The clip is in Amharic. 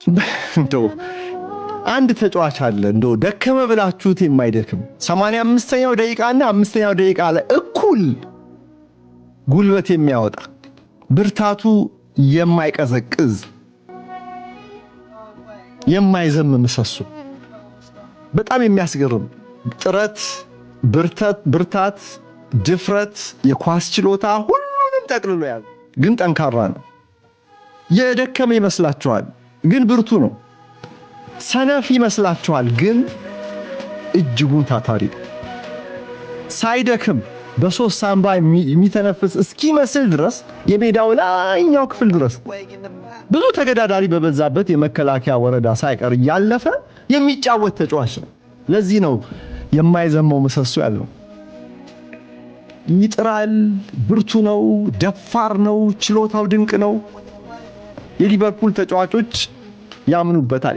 እንደው አንድ ተጫዋች አለ እንደው ደከመ ብላችሁት የማይደክም 85ኛው ደቂቃና 5ኛው ደቂቃ ላይ እኩል ጉልበት የሚያወጣ ብርታቱ የማይቀዘቅዝ የማይዘም ምሰሶ በጣም የሚያስገርም ጥረት፣ ብርታት፣ ድፍረት፣ የኳስ ችሎታ ሁሉንም ጠቅልሎ ያዘ። ግን ጠንካራ ነው። የደከመ ይመስላችኋል፣ ግን ብርቱ ነው። ሰነፍ ይመስላችኋል፣ ግን እጅጉን ታታሪ ነው። ሳይደክም በሶስት ሳምባ የሚተነፍስ እስኪመስል ድረስ የሜዳው ላይኛው ክፍል ድረስ ብዙ ተገዳዳሪ በበዛበት የመከላከያ ወረዳ ሳይቀር ያለፈ የሚጫወት ተጫዋች ነው። ለዚህ ነው የማይዘመው ምሰሶ ያለው። ይጥራል፣ ብርቱ ነው፣ ደፋር ነው፣ ችሎታው ድንቅ ነው። የሊቨርፑል ተጫዋቾች ያምኑበታል።